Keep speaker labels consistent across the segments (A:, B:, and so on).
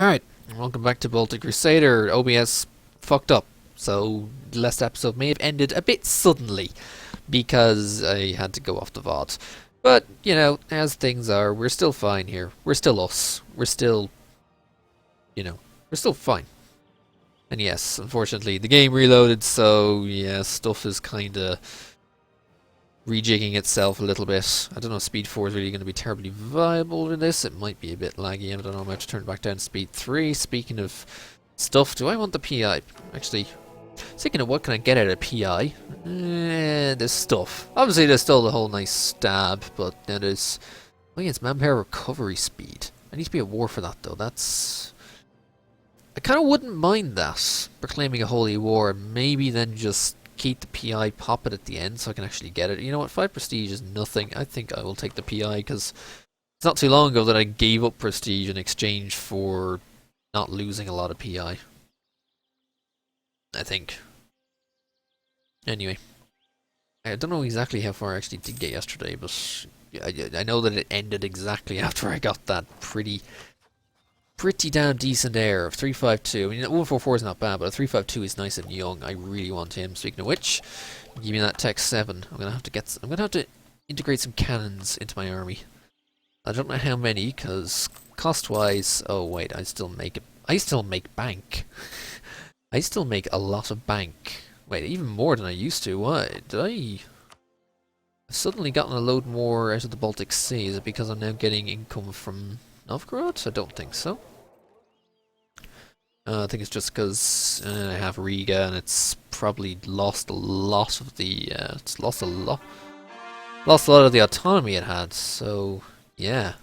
A: Alright, welcome back to Baltic Crusader. OBS fucked up, so the last episode may have ended a bit suddenly because I had to go off the VOD. But, you know, as things are, we're still fine here. We're still us. We're still, we're still fine. And yes, unfortunately, the game reloaded, so yeah, stuff is kinda rejigging itself a little bit. I don't know if Speed 4 is really going to be terribly viable in this. It might be a bit laggy. I don't know. I might have to turn it back down to Speed 3. Speaking of stuff, do I want the PI? Actually, thinking of what can I get out of PI? There's stuff. Obviously, there's still the whole nice stab, but then there's... Oh yeah, it's manpower recovery speed. I need to be at war for that, though. That's... I kind of wouldn't mind that, proclaiming a holy war, and maybe then just keep the PI, pop it at the end so I can actually get it. You know what, 5 prestige is nothing. I think I will take the PI because it's not too long ago that I gave up prestige in exchange for not losing a lot of PI. I think. Anyway. I don't know exactly how far I actually did get yesterday, but I know that it ended exactly after I got that pretty damn decent air of 352. I mean, 144 is not bad, but a 352 is nice and young. I really want him. Speaking of which, give me that Tech 7. I'm gonna have to integrate some cannons into my army. I don't know how many, because cost-wise, oh wait, I still make bank. I still make a lot of bank. Wait, even more than I used to. Why did I've suddenly gotten a load more out of the Baltic Sea? Is it because I'm now getting income from Novgorod? I don't think so. I think it's just because I have Riga and it's probably lost a lot of the lost a lot of the autonomy it had. So yeah.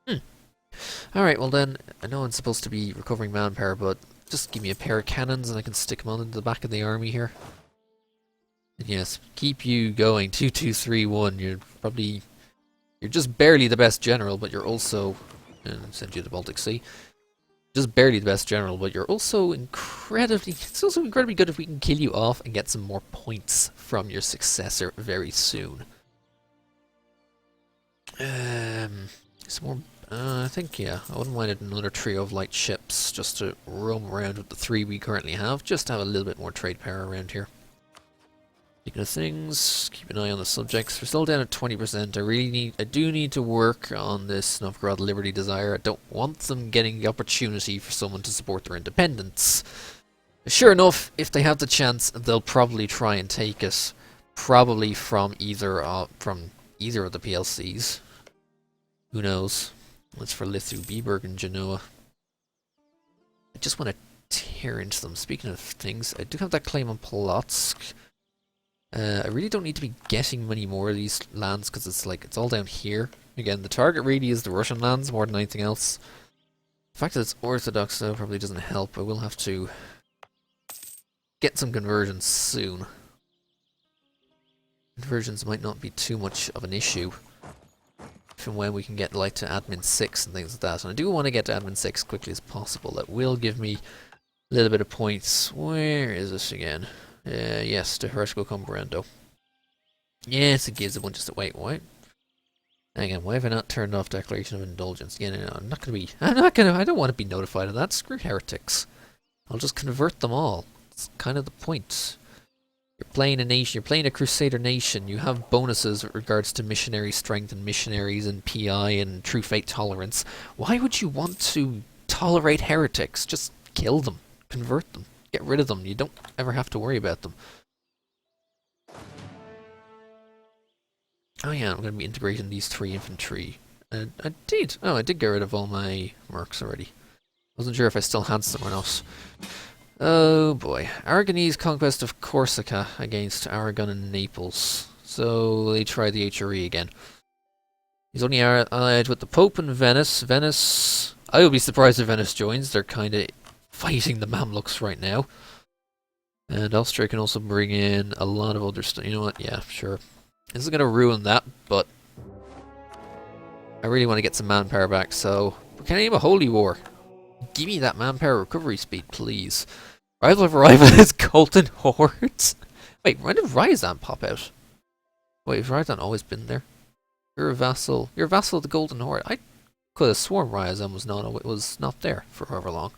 A: All right. Well then, I know I'm supposed to be recovering manpower, but just give me a pair of cannons and I can stick them on into the back of the army here. And yes, keep you going. 2-2-3-1. You're just barely the best general, but you're also... And send you to the Baltic Sea. Just barely the best general, but you're also incredibly... It's also incredibly good if we can kill you off and get some more points from your successor very soon. Some more... I think, yeah, I wouldn't mind another trio of light ships just to roam around with the 3 we currently have, just to have a little bit more trade power around here. Speaking of things, keep an eye on the subjects. We're still down at 20%. I do need to work on this Novgorod Liberty Desire. I don't want them getting the opportunity for someone to support their independence. Sure enough, if they have the chance, they'll probably try and take it. Probably from either of the PLCs. Who knows? That's for Lithu, Biberg, and Genoa. I just want to tear into them. Speaking of things, I do have that claim on Polotsk. I really don't need to be getting many more of these lands because it's all down here. Again, the target really is the Russian lands more than anything else. The fact that it's Orthodox though probably doesn't help. I will have to get some conversions soon. Conversions might not be too much of an issue from when we can get like to admin 6 and things like that. And I do want to get to admin 6 as quickly as possible. That will give me a little bit of points. Where is this again? Yes, to Hershko Combrando. Yes, it gives a bunch of... Wait, what? Hang on, why have I not turned off Declaration of Indulgence? Yeah, no, I'm not gonna... I don't want to be notified of that. Screw heretics. I'll just convert them all. It's kind of the point. You're playing a nation, you're playing a Crusader nation, you have bonuses with regards to missionary strength and missionaries and PI and true faith tolerance. Why would you want to tolerate heretics? Just kill them. Convert them. Get rid of them. You don't ever have to worry about them. Oh yeah, I'm going to be integrating these 3 infantry. And I did. Oh, I did get rid of all my mercs already. Wasn't sure if I still had some or not. Oh boy. Aragonese conquest of Corsica against Aragon and Naples. So they tried the HRE again. He's only allied with the Pope and Venice. Venice... I would be surprised if Venice joins. They're kind of fighting the Mamluks right now. And Austria can also bring in a lot of other stuff. You know what? Yeah, sure. This is going to ruin that, but I really want to get some manpower back, so... Can I name a holy war? Give me that manpower recovery speed, please. Rival of rival is Golden Hordes? Wait, when did Ryazan pop out? Wait, has Ryazan always been there? You're a vassal. You're a vassal of the Golden Horde. I could have sworn Ryazan was not there for however long.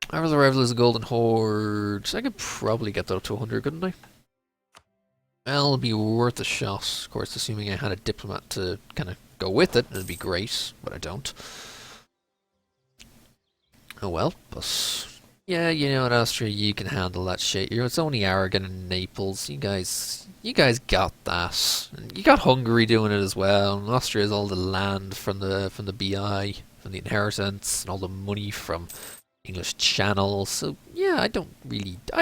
A: However, the Revel is a Golden Horde. I could probably get that up to 100, couldn't I? Well, it'll be worth a shot, of course, assuming I had a diplomat to kind of go with it. It'd be great, but I don't. Oh well, but yeah, you know what, Austria, you can handle that shit. It's only Aragon and Naples. You guys got that. And you got Hungary doing it as well. And Austria has all the land from the BI, from the inheritance, and all the money from English Channel. So yeah, I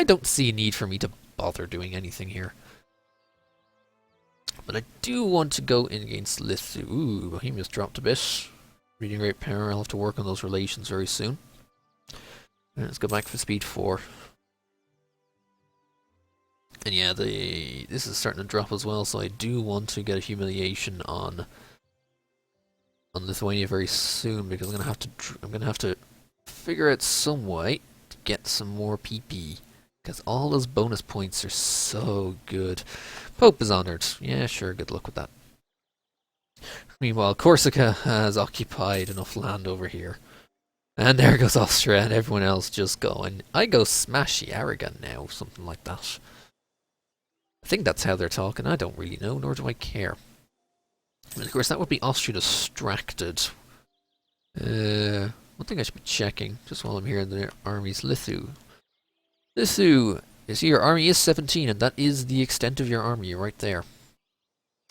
A: don't see a need for me to bother doing anything here. But I do want to go in against Lithu. Ooh, Bohemia's dropped a bit. Reading rate power, I'll have to work on those relations very soon. Let's go back for speed 4. And yeah, this is starting to drop as well, so I do want to get a humiliation on Lithuania very soon, because I'm gonna have to figure out some way to get some more PP, because all those bonus points are so good. Pope is honored. Yeah, sure, good luck with that. Meanwhile, Corsica has occupied enough land over here. And there goes Austria and everyone else just going, I go smashy Aragon now, something like that. I think that's how they're talking. I don't really know, nor do I care. And of course, that would be Austria distracted. One thing I should be checking, just while I'm here in the armies, Lithu. Lithu, your army is 17, and that is the extent of your army right there.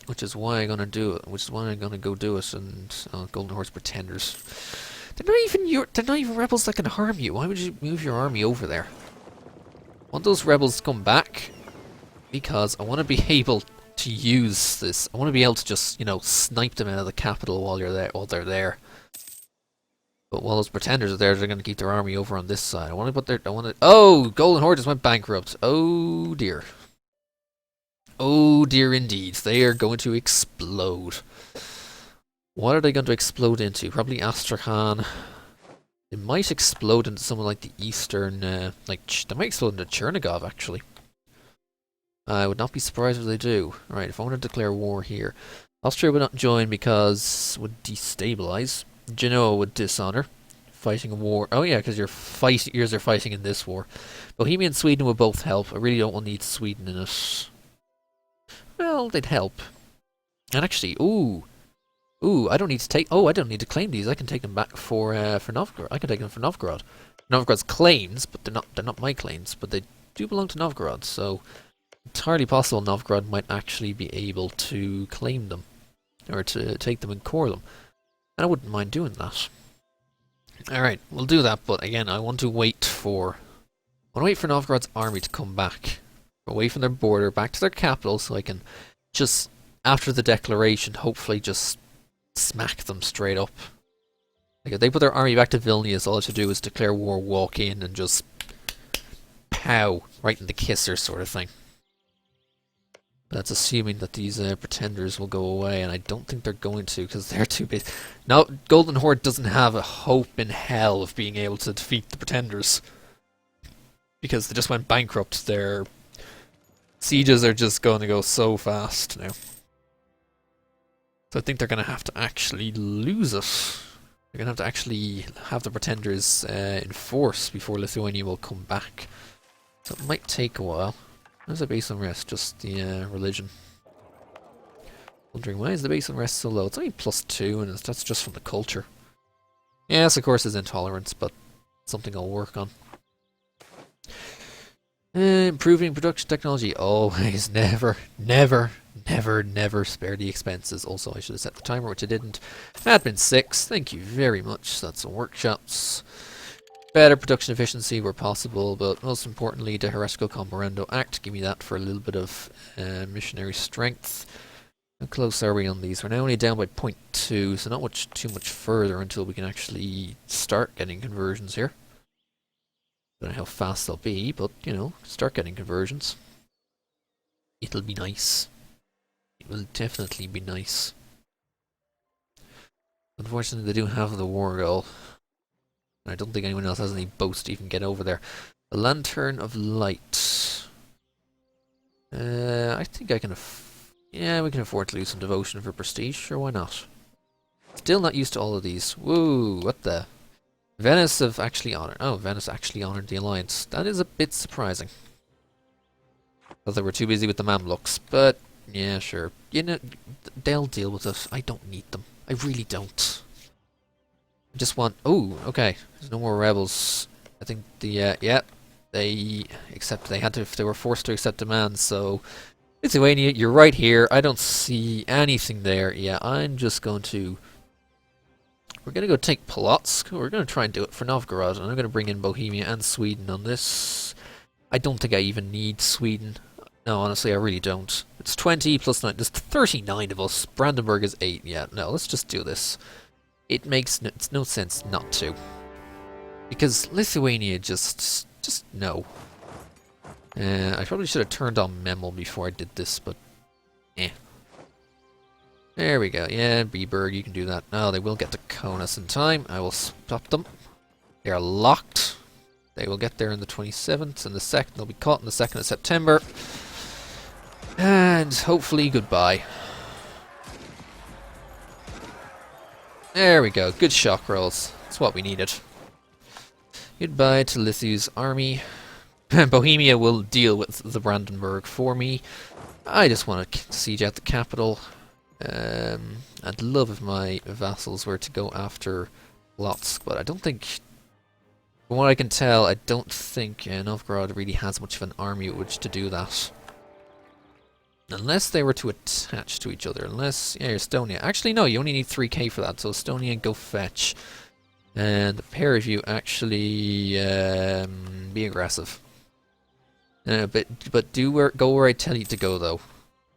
A: Which is why I'm gonna do it. Which is why I'm gonna go do it. And Golden Horse Pretenders. They're not even rebels that can harm you. Why would you move your army over there? I want those rebels to come back because I want to be able to use this. I want to be able to just, you know, snipe them out of the capital while they're there. But while those pretenders are there, they're going to keep their army over on this side. Oh, Golden Horde just went bankrupt. Oh dear. Oh dear indeed. They are going to explode. What are they going to explode into? Probably Astrakhan. They might explode into something like the eastern, they might explode into Chernigov, actually. I would not be surprised if they do. Right, if I want to declare war here, Austria would not join because it would destabilize. Genoa would dishonor. Fighting a war. Oh yeah, because yours are fighting in this war. Bohemia and Sweden would both help. I really don't want to need Sweden in it. Well, they'd help. And actually, ooh, I don't need to claim these. I can take them back for Novgorod. I can take them for Novgorod. Novgorod's claims, but they're not my claims, but they do belong to Novgorod, so entirely possible Novgorod might actually be able to claim them, or to take them and core them. And I wouldn't mind doing that. Alright, we'll do that, but again, I want to wait for Novgorod's army to come back, away from their border, back to their capital, so I can just, after the declaration, hopefully just smack them straight up. Like if they put their army back to Vilnius, all I have to do is declare war, walk in, and just pow, right in the kisser sort of thing. But that's assuming that these pretenders will go away, and I don't think they're going to, because they're too big. No, Golden Horde doesn't have a hope in hell of being able to defeat the pretenders. Because they just went bankrupt. Their sieges are just going to go so fast now. So I think they're going to have to actually lose it. They're going to have to actually have the pretenders in force before Lithuania will come back. So it might take a while. How's the base unrest? Just the religion. Wondering why is the base unrest so low? It's only +2 and that's just from the culture. Yes, of course, it's intolerance, but something I'll work on. Improving production technology. Always, never spare the expenses. Also, I should have set the timer, which I didn't. Admin 6, thank you very much. That's some workshops. Better production efficiency where possible, but most importantly, the Heretical Comparendo Act. Give me that for a little bit of missionary strength. How close are we on these? We're now only down by 0.2, so not too much further until we can actually start getting conversions here. Don't know how fast they'll be, but, you know, start getting conversions. It'll be nice. It will definitely be nice. Unfortunately, they do have the war goal. I don't think anyone else has any boats to even get over there. The Lantern of Light. I think I can... yeah, we can afford to lose some devotion for prestige. Sure, why not? Still not used to all of these. Woo, what the? Venice have actually honored. Oh, Venice actually honored the alliance. That is a bit surprising. Thought they were too busy with the Mamluks, but yeah, sure. You know, they'll deal with it. I don't need them. I really don't. I just want. Oh, okay. There's no more rebels. I think the yeah, they accept. They had to. They were forced to accept demands. So Lithuania, you're right here. I don't see anything there. Yeah, I'm just going to. We're going to go take Polotsk. We're going to try and do it for Novgorod, and I'm going to bring in Bohemia and Sweden on this. I don't think I even need Sweden. No, honestly, I really don't. It's 20 plus 9. There's 39 of us. Brandenburg is 8. Yeah, no, let's just do this. It makes it's no sense not to. Because Lithuania just no. I probably should have turned on Memel before I did this, but eh. There we go. Yeah, Biberg, you can do that. No, they will get to Kaunas in time. I will stop them. They are locked. They will get there on the 27th and the 2nd. They'll be caught on the 2nd of September. And hopefully goodbye. There we go. Good shock rolls. That's what we needed. Goodbye to Lithu's army. Bohemia will deal with the Brandenburg for me. I just want to siege out the capital. I'd love if my vassals were to go after Lotsk, but I don't think, from what I can tell, I don't think Novgorod really has much of an army with which to do that. Unless they were to attach to each other. Unless, yeah, Estonia. Actually, no, you only need 3k for that, so Estonia, go fetch. And the pair of you actually be aggressive. But go where I tell you to go, though.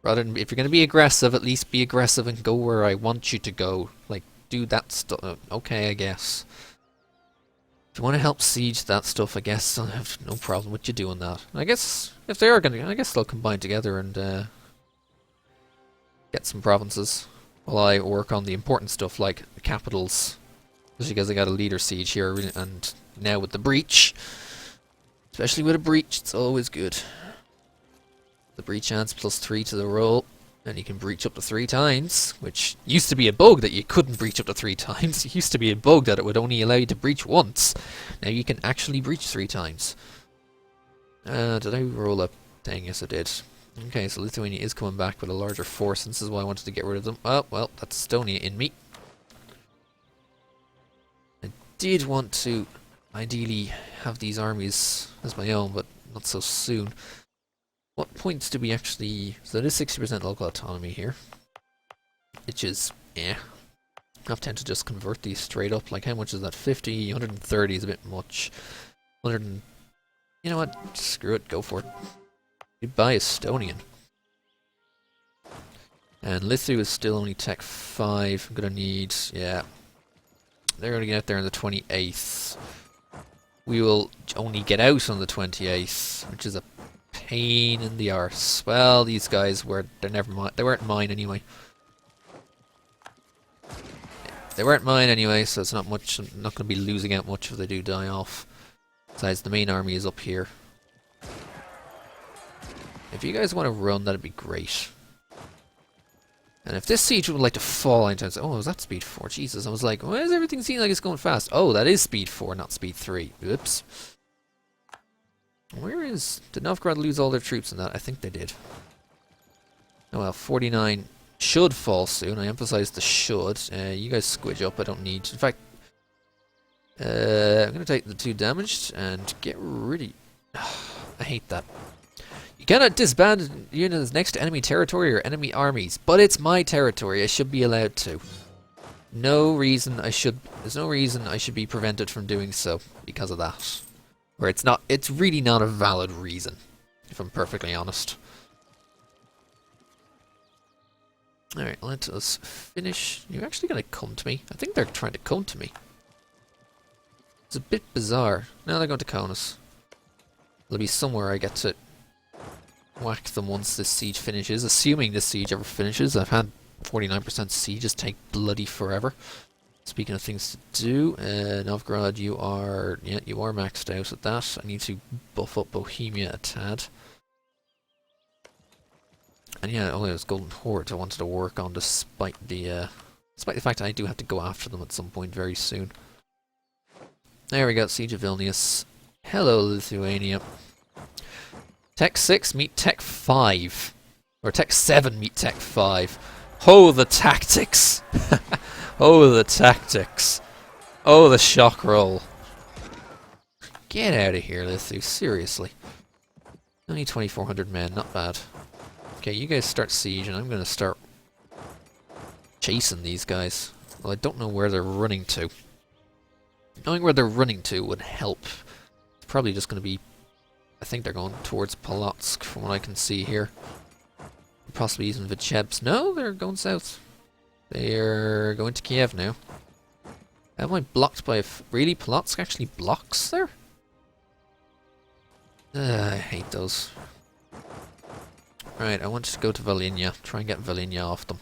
A: Rather than, if you're going to be aggressive, at least be aggressive and go where I want you to go. Like, do that stuff. Okay, I guess. If you want to help siege that stuff, I guess I'll have no problem with you doing that. I guess, if they are going to, I guess they'll combine together and get some provinces. While I work on the important stuff, like the capitals. Just because I got a leader siege here, and now with the breach. Especially with a breach, it's always good. The breach adds +3 to the roll, and you can breach up to 3 times, which used to be a bug that you couldn't breach up to 3 times. It used to be a bug that it would only allow you to breach once. Now you can actually breach 3 times. Did I roll a thing? Yes, I did. Okay, so Lithuania is coming back with a larger force, and this is why I wanted to get rid of them. Oh, well, that's Estonia in me. I did want to ideally have these armies as my own, but not so soon. What points do we actually... So there is 60% local autonomy here. Which is, yeah. I tend to just convert these straight up. Like, how much is that? 50, 130 is a bit much. 100... You know what? Screw it, go for it. Goodbye, Estonian. And Lithu is still only Tech 5. I'm gonna need... Yeah. They're gonna get there on the 28th. We will only get out on the 28th, which is a pain in the arse. Well, these guys were... They're never mind. They weren't mine anyway. They weren't mine anyway, so it's not much. I'm not going to be losing out much if they do die off. Besides, the main army is up here. If you guys want to run, that'd be great. And if this siege would like to fall anytime soon... Oh, is that speed 4? Jesus, I was like, why does everything seem like it's going fast? Oh, that is speed 4, not speed 3. Oops. Where is... Did Novgorod lose all their troops in that? I think they did. Oh well, 49 should fall soon. I emphasize the should. You guys squidge up, I don't need... In fact, I'm going to take the 2 damaged and get rid of... I hate that. You cannot disband units next to enemy territory or enemy armies, but it's my territory. I should be allowed to. No reason I should... There's no reason I should be prevented from doing so because of that. Where it's not... It's really not a valid reason, if I'm perfectly honest. Alright, let us finish. You're actually going to come to me? I think they're trying to come to me. It's a bit bizarre. Now they're going to Kaunas. There'll be somewhere I get to whack them once this siege finishes, assuming this siege ever finishes. I've had 49% sieges take bloody forever. Speaking of things to do, Novgorod, you are maxed out at that. I need to buff up Bohemia a tad. And yeah, oh, it was Golden Horde I wanted to work on despite the Despite the fact that I do have to go after them at some point very soon. There we go, Siege of Vilnius. Hello, Lithuania. Tech 6 meet Tech 5. Or Tech 7 meet Tech 5. Oh, the tactics! Oh, the tactics. Oh, the shock roll. Get out of here, Lithu, seriously. Only 2,400 men, not bad. Okay, you guys start siege, and I'm going to start chasing these guys. Well, I don't know where they're running to. Knowing where they're running to would help. It's probably just going to be... I think they're going towards Polotsk, from what I can see here. Possibly using Vichebsk. No, they're going south. They're going to Kiev now. Am I blocked by a... Really? Polotsk actually blocks there? I hate those. Right, I want to go to Volhynia. Try and get Volhynia off them.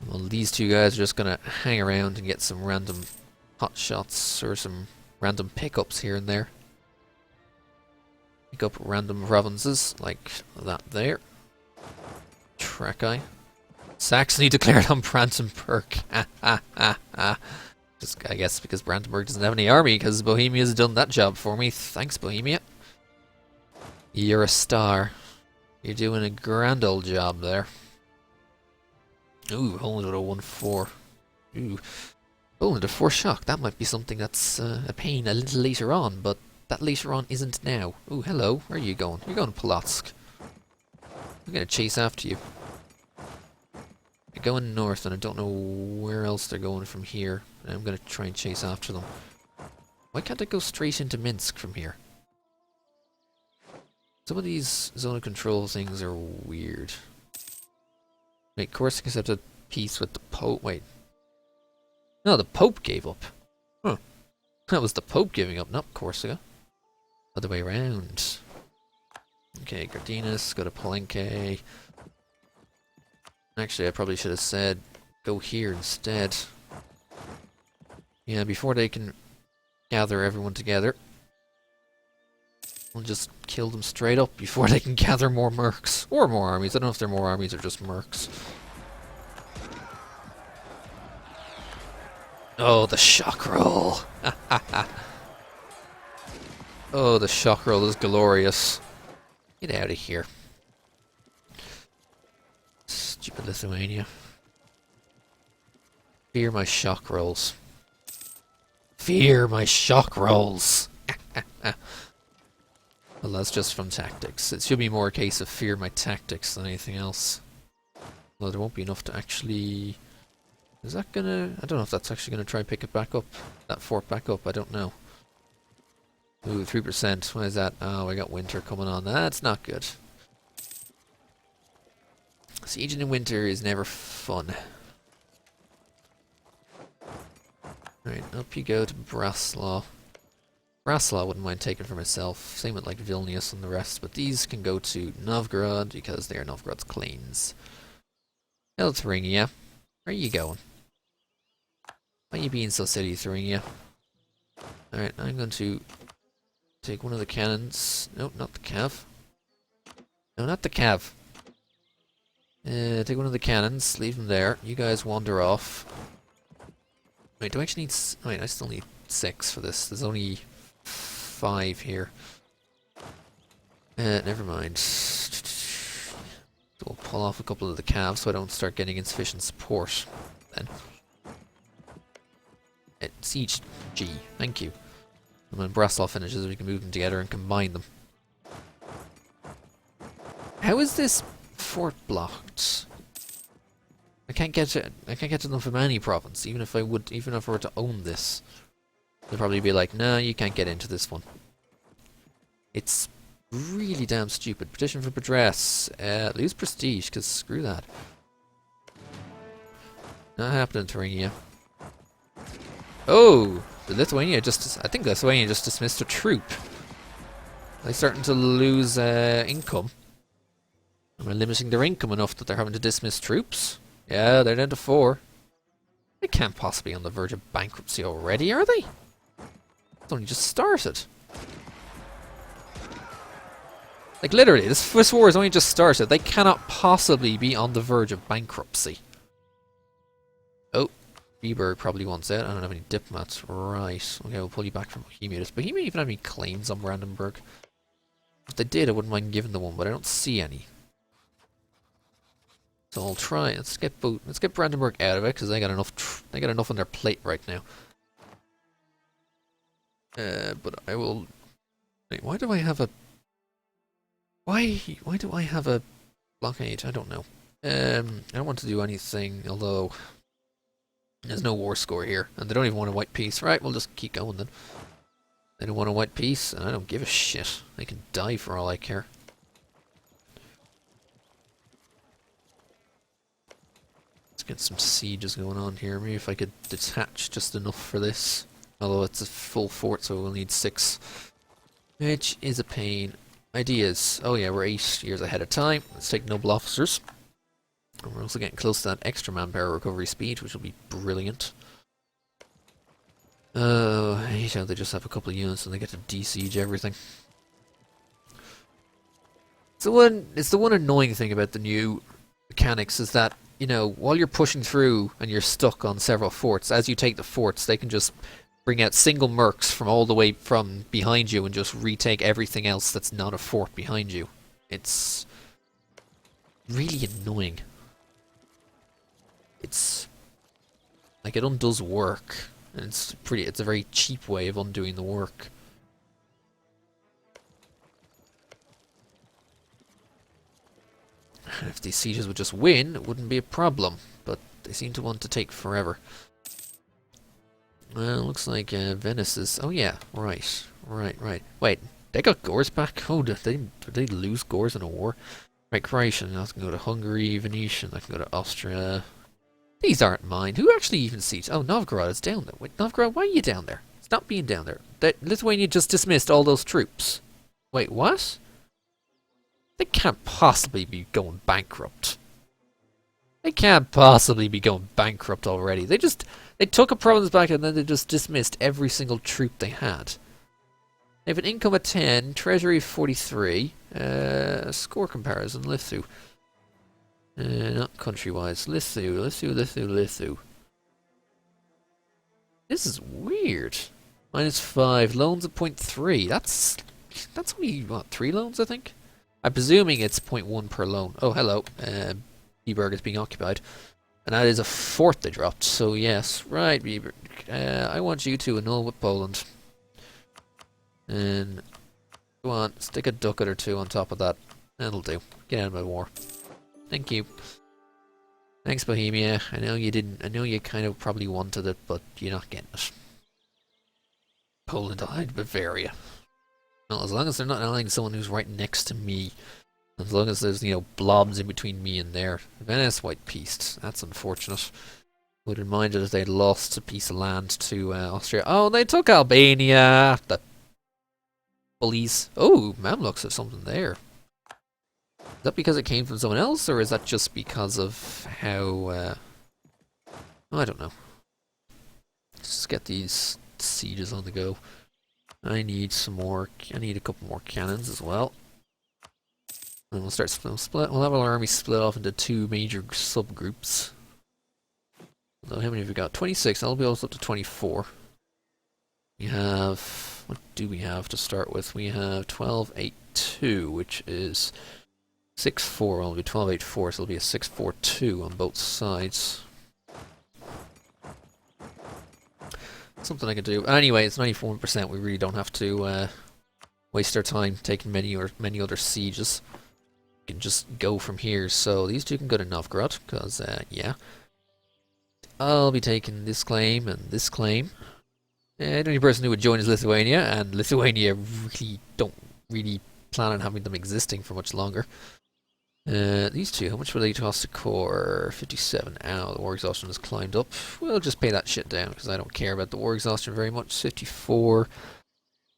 A: Well, these two guys are just going to hang around and get some random hot shots or some random pickups here and there. Pick up random provinces like that there. Trakai. Saxony declared on Brandenburg. Just, I guess because Brandenburg doesn't have any army, because Bohemia's done that job for me. Thanks, Bohemia. You're a star. You're doing a grand old job there. Ooh, Poland with a 1-4. Ooh. Poland a 4 shock. That might be something that's a pain a little later on, but that later on isn't now. Ooh, hello. Where are you going? You're going to Polotsk. I'm going to chase after you. They're going north, and I don't know where else they're going from here. I'm going to try and chase after them. Why can't I go straight into Minsk from here? Some of these zone of control things are weird. Wait, Corsica's had a peace with the Pope. Wait. No, the Pope gave up. Huh. That was the Pope giving up, not Corsica. Other way around. Okay, Gardinus, go to Palenque. Actually, I probably should have said go here instead. Yeah, before they can gather everyone together. We'll just kill them straight up before they can gather more mercs. Or more armies. I don't know if they're more armies or just mercs. Oh, the shock roll! Oh, the shock roll is glorious. Get out of here. Stupid Lithuania. Fear my shock rolls. Fear my shock rolls! Well, that's just from tactics. It should be more a case of fear my tactics than anything else. Well, there won't be enough to actually... Is that gonna... I don't know if that's actually gonna try and pick it back up. That fort back up, I don't know. Ooh, 3%. What is that? Oh, I got winter coming on. That's not good. Sieging in winter is never fun. Right, up you go to Braslaw. Braslaw I wouldn't mind taking for myself. Same with like Vilnius and the rest, but these can go to Novgorod because they are Novgorod's claims. Hello, Thuringia. Where are you going? Why are you being so silly, Thuringia? Alright, I'm going to take one of the cannons. No, not the cav. No, not the cav. Take one of the cannons, leave them there. You guys wander off. Wait, do I actually need... Wait, I still need 6 for this. There's only 5 here. Never mind. So we'll pull off a couple of the calves so I don't start getting insufficient support. Then. Siege G, thank you. And when Braslaw finishes, we can move them together and combine them. How is this fort blocked? I can't get to them from any province, even if I were to own this. They'd probably be like, no, you can't get into this one. It's really damn stupid. Petition for redress. Lose prestige, because screw that. Not happening, Thuringia. Oh! I think Lithuania just dismissed a troop. They're starting to lose income. Am I limiting their income enough that they're having to dismiss troops? Yeah, they're down to 4. They can't possibly be on the verge of bankruptcy already, are they? It's only just started. Like, literally, this war has only just started. They cannot possibly be on the verge of bankruptcy.
B: Freiburg probably wants it. I don't have any diplomats. Right. Okay, we'll pull you back from Bohemia. Does Bohemia even have any claims on Brandenburg? If they did, I wouldn't mind giving them one, but I don't see any. So I'll try. Let's get Brandenburg out of it because they got enough on their plate right now. But I will. Wait, why do I have a? Why do I have a blockade? I don't know. I don't want to do anything, although there's no war score here, and they don't even want a white peace. Right, we'll just keep going then. They don't want a white peace, and I don't give a shit. They can die for all I care. Let's get some sieges going on here. Maybe if I could detach just enough for this. Although it's a full fort, so we'll need 6. Which is a pain. Ideas. Oh yeah, we're 8 years ahead of time. Let's take noble officers. And we're also getting close to that extra manpower recovery speed, which will be brilliant. I hate how they just have a couple of units and they get to de-siege everything. It's the one annoying thing about the new mechanics is that, you know, while you're pushing through and you're stuck on several forts, as you take the forts, they can just bring out single mercs from all the way from behind you and just retake everything else that's not a fort behind you. It's really annoying. It's like it undoes work, and it's a very cheap way of undoing the work. If these sieges would just win, it wouldn't be a problem, but they seem to want to take forever. Well, looks like Venice is... Oh yeah, right. Wait, they got Gors back? Oh, did they lose Gors in a war? Right, Croatian, that can go to Hungary, Venetian, that can go to Austria. These aren't mine. Who actually even sees? Oh, Novgorod is down there. Wait, Novgorod, why are you down there? Stop being down there. Lithuania just dismissed all those troops. Wait, what? They can't possibly be going bankrupt. They can't possibly be going bankrupt already. They took a province back and then they just dismissed every single troop they had. They have an income of 10, treasury of 43, score comparison, Lithu. Not country-wise. Lithu. This is weird. -5, loans of 0.3. That's only, what, 3 loans, I think? I'm presuming it's 0.1 per loan. Oh, hello. Bieberg is being occupied. And that is a fort they dropped, so yes. Right, Bieberg. I want you to annul with Poland. And go on, stick a ducat or 2 on top of that. That'll do. Get out of my war. Thank you. Thanks, Bohemia. I know you didn't. I know you kind of probably wanted it, but you're not getting it. Poland allied Bavaria. Well, as long as they're not allying someone who's right next to me. As long as there's, you know, blobs in between me and there. Venice white peaced. That's unfortunate. Would have minded if they'd lost a piece of land to Austria. Oh, they took Albania. The bullies. Oh, Mamluks have something there. Is that because it came from someone else, or is that just because of how... I don't know. Let's just get these sieges on the go. I need some more... I need a couple more cannons as well. And we'll start split. We'll have our army split off into 2 major subgroups. So how many have we got? 26. That'll be also up to 24. We have... What do we have to start with? We have 1282, which is 6-4. It'll be 1284, so it'll be a 6-4-2 on both sides. Something I can do. Anyway, it's 94%. We really don't have to waste our time taking many other sieges. We can just go from here. So these 2 can go to Novgorod, because, yeah. I'll be taking this claim and this claim. The only person who would join is Lithuania, and Lithuania don't really plan on having them existing for much longer. These 2, how much will they cost a core? 57. Ow, the war exhaustion has climbed up. We'll just pay that shit down, because I don't care about the war exhaustion very much. 54.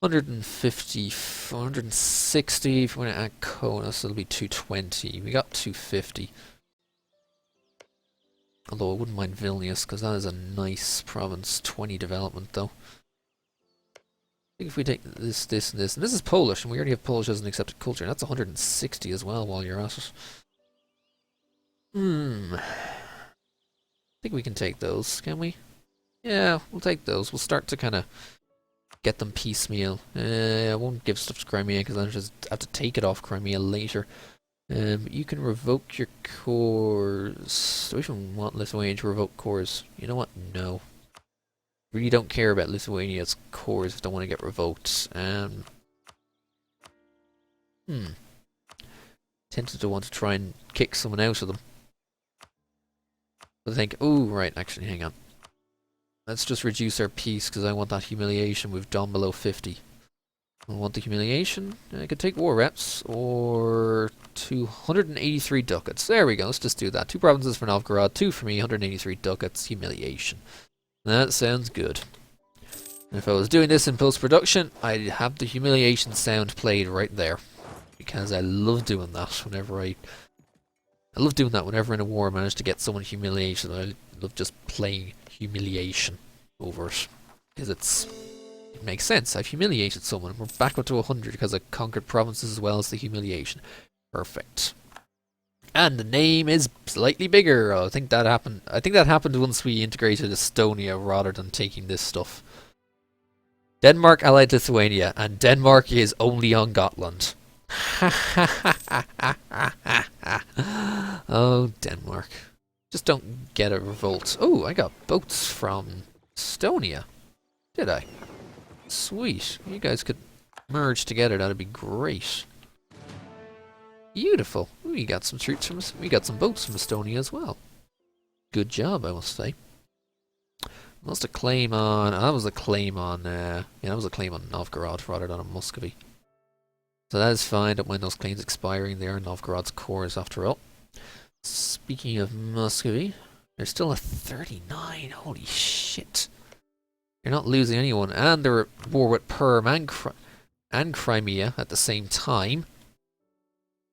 B: 150, 160. If we're going to add Kona, so it'll be 220. We got 250. Although I wouldn't mind Vilnius, because that is a nice province. 20 development, though. I think if we take this, and this is Polish, and we already have Polish as an accepted culture, and that's 160 as well while you're at it. I think we can take those, can we?
A: Yeah, we'll take those. We'll start to kind of get them piecemeal. I won't give stuff to Crimea because I'll just have to take it off Crimea later. You can revoke your cores. Do I even want Lithuania to revoke cores? You know what? No. Really don't care about Lithuania's cores if they want to get revoked. Tempted to want to try and kick someone out of them. But I think, oh, right, actually, hang on. Let's just reduce our peace because I want that humiliation. We've gone below 50. I want the humiliation. I could take war reps or 283 ducats. There we go. Let's just do that. 2 provinces for Novgorod, 2 for me, 183 ducats, humiliation. That sounds good. And if I was doing this in post-production, I'd have the humiliation sound played right there. Because I love doing that whenever I love doing that whenever in a war I manage to get someone humiliation. I love just playing humiliation over it. Because it makes sense. I've humiliated someone. We're back up to 100 because I conquered provinces as well as the humiliation. Perfect. And the name is slightly bigger. I think that happened. I think that happened once we integrated Estonia rather than taking this stuff. Denmark allied Lithuania, and Denmark is only on Gotland. Oh, Denmark. Just don't get a revolt. Oh, I got boats from Estonia. Did I? Sweet. You guys could merge together. That'd be great. Beautiful. We got some troops from we got some boats from Estonia as well. Good job, I must say. Must a claim on. That was a claim on. Yeah, that was a claim on Novgorod rather than on Muscovy. So that is fine. Don't mind those claims expiring. They are Novgorod's cores after all. Speaking of Muscovy, there's still a 39. Holy shit! You're not losing anyone, and they're at war with Perm and Crimea at the same time.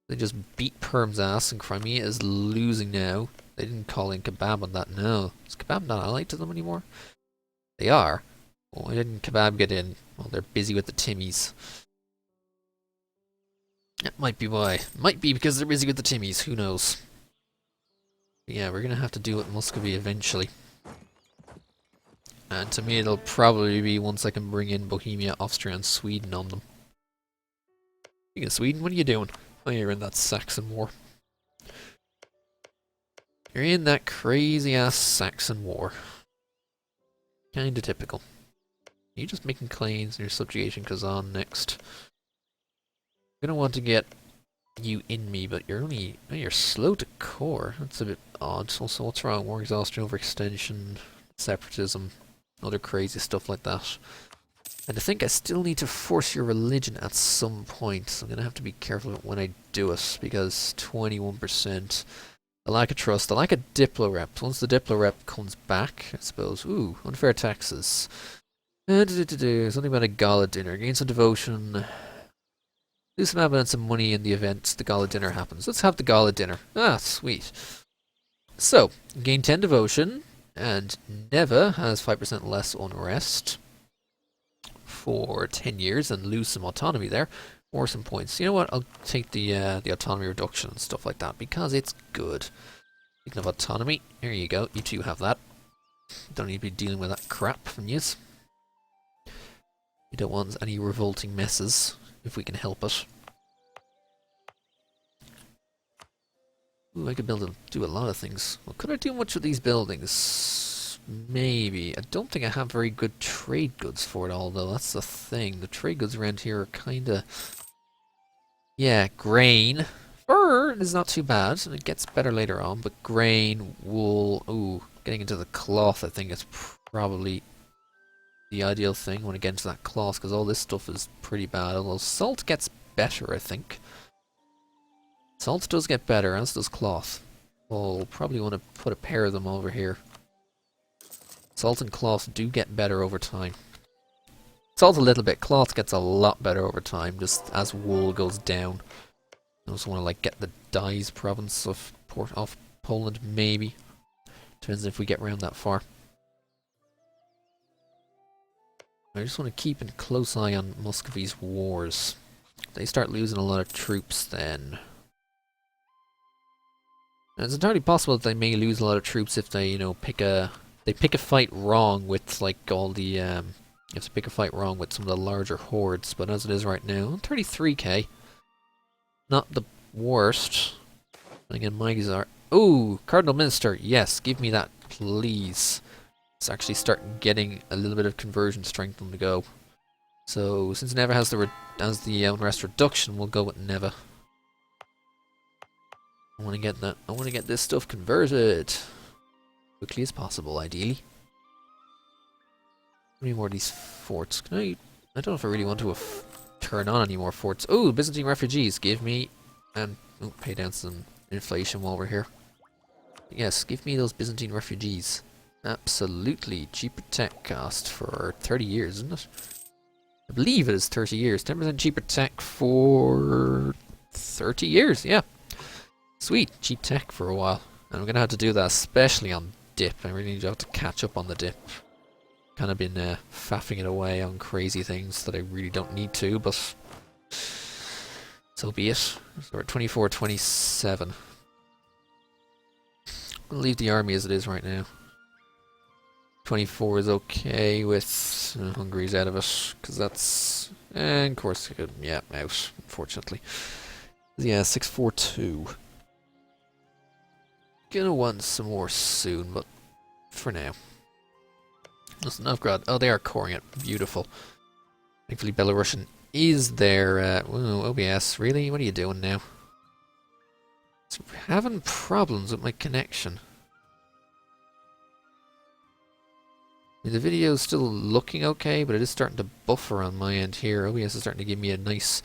A: They just beat Perm's ass, and Crimea is losing now. They didn't call in Kebab on that. No, is Kebab not allied to them anymore? They are. Why didn't Kebab get in? Well, they're busy with the Timmies. That might be why. Might be because they're busy with the Timmies. Who knows? But yeah, we're gonna have to deal with Muscovy eventually. And to me, it'll probably be once I can bring in Bohemia, Austria, and Sweden on them. Speaking of Sweden, what are you doing? Oh, you're in that Saxon war. You're in that crazy-ass Saxon war. Kinda typical. You're just making claims and you're subjugating Kazan next. I'm gonna want to get you in me, but you're slow to core. That's a bit odd. Also, what's wrong? War exhaustion, overextension, separatism, other crazy stuff like that. And I think I still need to force your religion at some point, so I'm gonna have to be careful when I do it, because 21%. I lack a trust. I lack a Diplo rep. Once the Diplo rep comes back, I suppose. Ooh, unfair taxes. Something about a gala dinner. Gain some devotion. Lose some ammo and some money in the event the gala dinner happens. Let's have the gala dinner. Ah, sweet. So, gain 10 devotion, and Neva has 5% less unrest for 10 years and lose some autonomy there. Or some points. You know what? I'll take the autonomy reduction and stuff like that because it's good. Speaking of autonomy, here you go. You two have that. Don't need to be dealing with that crap from yous. We don't want any revolting messes if we can help it. Ooh, I could do a lot of things. Well, could I do much with these buildings? Maybe. I don't think I have very good trade goods for it all, though. That's the thing. The trade goods around here are kinda... Yeah, grain. Fur is not too bad, and it gets better later on, but grain, wool, ooh, getting into the cloth I think is probably the ideal thing when I get into that cloth, because all this stuff is pretty bad, although salt gets better, I think. Salt does get better, as does cloth. We'll probably want to put a pair of them over here. Salt and cloth do get better over time. Salt a little bit, cloth gets a lot better over time, just as wool goes down. I also want to like get the dyes province of Poland, maybe. Depends if we get around that far. I just want to keep a close eye on Muscovy's wars. If they start losing a lot of troops, then... And it's entirely possible that they may lose a lot of troops if they, you know, pick a
B: they pick a fight wrong with like all the you have to pick a fight wrong with some of the larger hordes, but as it is right now, 33k. Not the worst. Again, Mike's are. Oh, Cardinal Minister, yes, give me that, please. Let's actually start getting a little bit of conversion strength on the go. So, since Neva has the unrest reduction, we'll go with Neva. I want to get that. I want to get this stuff converted quickly as possible, ideally. How many more of these forts? Can I don't know if I really want to turn on any more forts. Oh, Byzantine refugees, give me, and pay down some inflation while we're here. Yes, give me those Byzantine refugees. Absolutely. Cheaper tech cost for 30 years, isn't it? I believe it is 30 years. 10% cheaper tech for 30 years, yeah. Sweet, cheap tech for a while. And I'm going to have to do that, especially on dip. I really need to have to catch up on the dip. Kind of been faffing it away on crazy things that I really don't need to, but so be it. So we're at 24, 27. I'll leave the army as it is right now. 24 is okay with Hungary's out of it, because that's... and of course, yeah, out, unfortunately. Yeah, 642. Gonna want some more soon, but for now. Listen, Novgorod. Oh, they are coring it. Beautiful. Thankfully, Belarusian is there. OBS, really? What are you doing now? It's having problems with my connection. I mean, the video is still looking okay, but it is starting to buffer on my end here. OBS is starting to give me a nice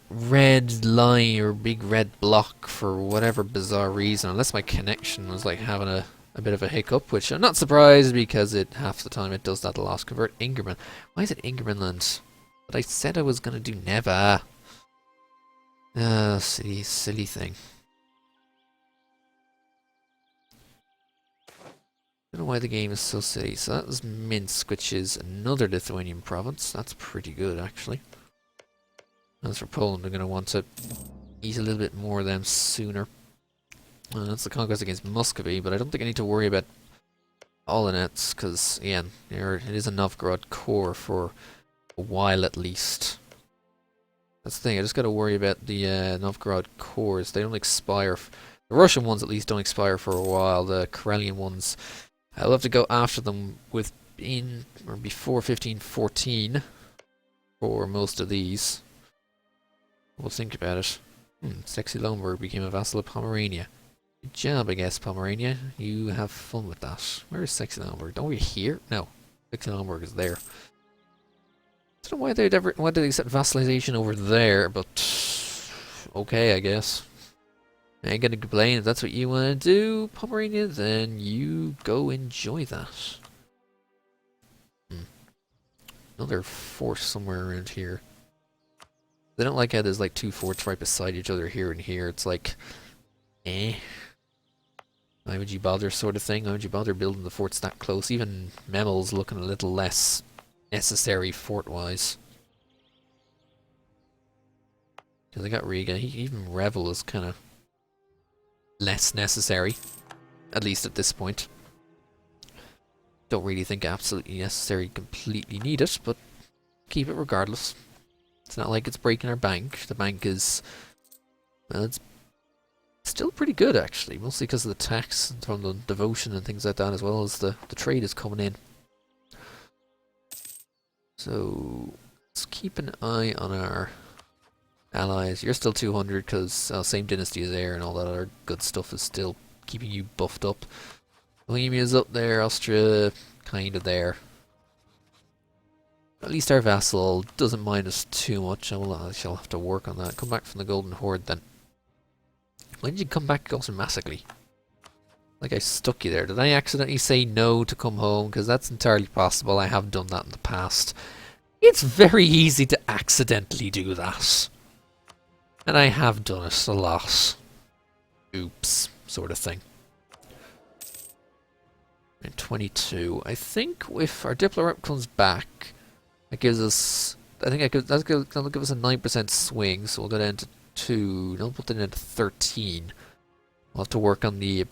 B: red line or big red block for whatever bizarre reason, unless my connection was like having a bit of a hiccup, which I'm not surprised because it half the time it does that a lot. Convert Ingerman. Why is it Ingermanland? But I said I was gonna do Neva. Silly thing. I don't know why the game is so silly. So that was Minsk, which is another Lithuanian province. That's pretty good, actually. As for Poland, I'm going to want to eat a little bit more of them sooner. That's the conquest against Muscovy, but I don't think I need to worry about Olonets, because, again, it is a Novgorod core for a while at least. That's the thing, I just got to worry about the Novgorod cores. They don't expire. The Russian ones, at least, don't expire for a while. The Karelian ones, I'll have to go after them within or before 1514 for most of these. We'll think about it. Sexy Lombard became a vassal of Pomerania. Good job, I guess, Pomerania. You have fun with that. Where is Sexy Lombard? Don't we here? No. Sexy Lombard is there. I don't know why did they set vassalization over there, but okay, I guess. I ain't gonna complain. If that's what you want to do, Pomerania, then you go enjoy that. Another force somewhere around here. They don't like how there's like two forts right beside each other here and here. It's like, why would you bother, sort of thing? Why would you bother building the forts that close? Even Memel's looking a little less necessary fort-wise. Because I got Riga. Even Revel is kind of less necessary. At least at this point. Don't really think absolutely necessary, completely need it, but keep it regardless. It's not like it's breaking our bank. The bank is, well, it's still pretty good actually, mostly because of the tax from the devotion and things like that, as well as the trade is coming in. So let's keep an eye on our allies. You're still 200 because same dynasty is there, and all that other good stuff is still keeping you buffed up. Bohemia's up there, Austria kind of there. At least our vassal doesn't mind us too much. I shall have to work on that. Come back from the Golden Horde then. When did you come back automatically? Like I stuck you there. Did I accidentally say no to come home? Because that's entirely possible. I have done that in the past. It's very easy to accidentally do that. And I have done it a lot. Oops, sort of thing. And 22. I think if our Diplo comes back, that gives us, I think that'll give us a 9% swing, so we'll go down to 2. Don't put it into 13. We'll have to work on the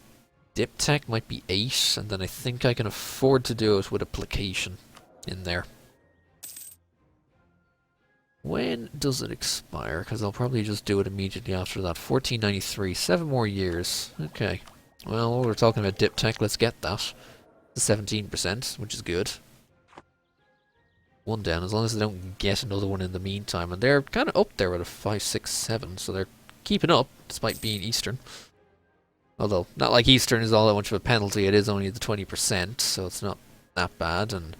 B: Diptech might be 8, and then I think I can afford to do it with a placation in there. When does it expire? Because I'll probably just do it immediately after that. 1493, 7 more years. Okay. Well, while we're talking about Diptech, let's get that. 17%, which is good. One down, as long as they don't get another one in the meantime. And they're kind of up there with a 5, 6, 7, so they're keeping up, despite being Eastern. Although, not like Eastern is all that much of a penalty, it is only the 20%, so it's not that bad. And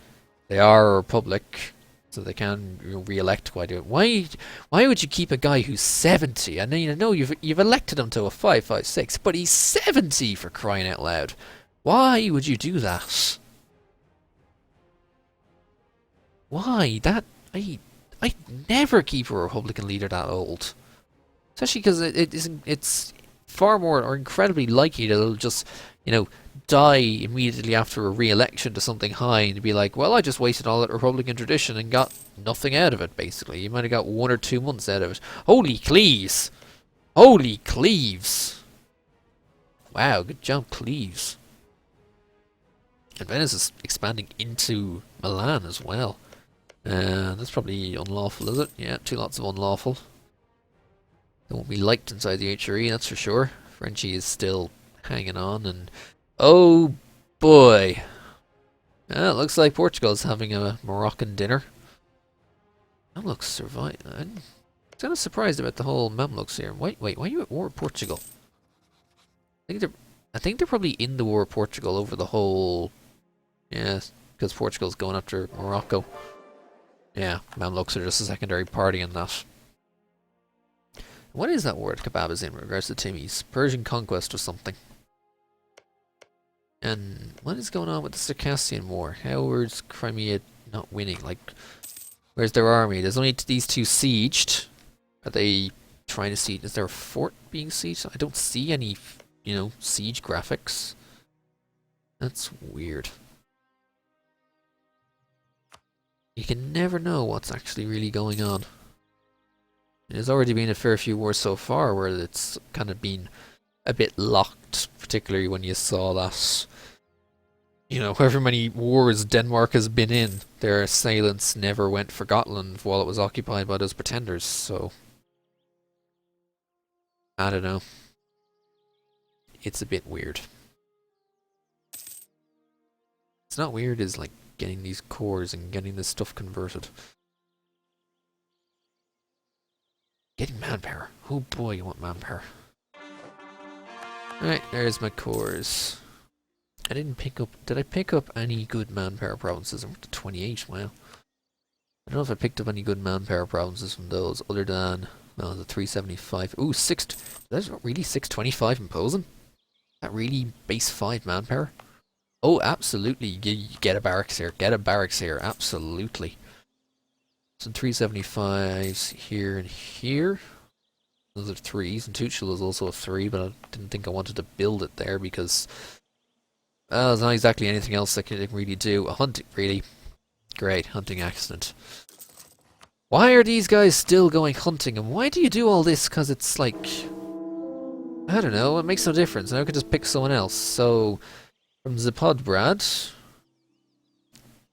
B: they are a republic, so they can re-elect quite a bit. Why would you keep a guy who's 70? And you know you've elected him to a 556, but he's 70 for crying out loud. Why would you do that? Why? I'd never keep a Republican leader that old. Especially because it's far more or incredibly likely that it'll just, die immediately after a re-election to something high and be like, well, I just wasted all that Republican tradition and got nothing out of it, basically. You might have got 1 or 2 months out of it. Holy Cleves! Holy Cleves! Wow, good job, Cleves. And Venice is expanding into Milan as well. That's probably unlawful, is it? Yeah, 2 lots of unlawful. They won't be liked inside the HRE, that's for sure. Frenchie is still hanging on, and oh boy! It looks like Portugal's having a Moroccan dinner. Mamluks survive. I'm kind of surprised about the whole Mamluks here. Wait, why are you at war with Portugal? I think they're probably in the war with Portugal over the whole. Yeah, because Portugal's going after Morocco. Yeah, Mamluks are just a secondary party in that. What is that word Kebab is in regards to Timmy's? Persian conquest or something. And what is going on with the Circassian War? How is Crimea not winning? Like, where's their army? There's only these 2 sieged. Are they trying to siege? Is there a fort being sieged? I don't see any, siege graphics. That's weird. You can never know what's actually really going on. There's already been a fair few wars so far where it's kind of been a bit locked, particularly when you saw that, however many wars Denmark has been in, their assailants never went for Gotland while it was occupied by those pretenders, so I don't know. It's a bit weird. It's not weird, it's like getting these cores and getting this stuff converted. Getting manpower. Oh boy, you want manpower. Alright, there's my cores. I didn't pick up... Did I pick up any good manpower provinces? I'm up to 28, wow. I don't know if I picked up any good manpower provinces from those, other than... No, the 375. Ooh, that's really 625 in Posen? That really base 5 manpower? Oh, absolutely. You get a barracks here. Get a barracks here. Absolutely. Some 375s here and here. Those are 3s, and Tuchel is also a 3, but I didn't think I wanted to build it there because there's not exactly anything else I can really do. A hunting, really? Great, hunting accident. Why are these guys still going hunting, and why do you do all this? Because it's like, I don't know, it makes no difference. Now I could just pick someone else. So, from Zapodbrad,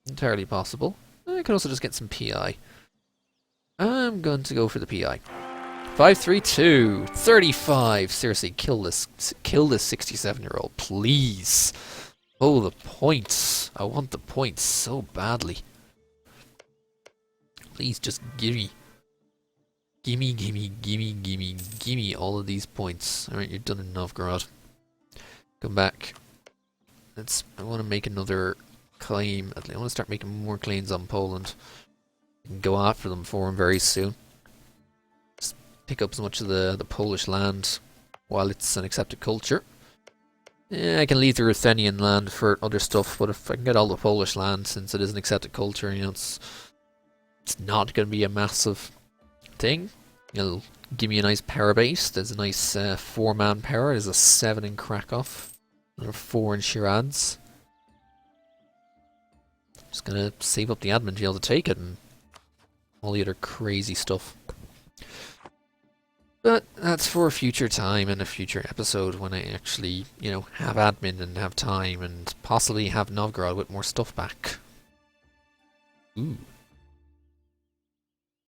B: entirely possible. I could also just get some PI. I'm going to go for the PI. 532, 35. Seriously, kill this 67-year-old, please. Oh, the points. I want the points so badly. Please just gimme. Gimme all of these points. Alright, you're done in Novgorod. Come back. I want to make another claim. I want to start making more claims on Poland. And go after them for them very soon. Just pick up as much of the Polish land while it's an accepted culture. Yeah, I can leave the Ruthenian land for other stuff, but if I can get all the Polish land, since it is an accepted culture, it's not going to be a massive thing. It'll give me a nice power base. There's a nice 4-man power. There's a 7 in Krakow. Another 4 in Shiraz. Just gonna save up the admin to be able to take it and all the other crazy stuff.
A: But that's for a future time and a future episode when I actually, have admin and have time and possibly have Novgorod with more stuff back. Ooh.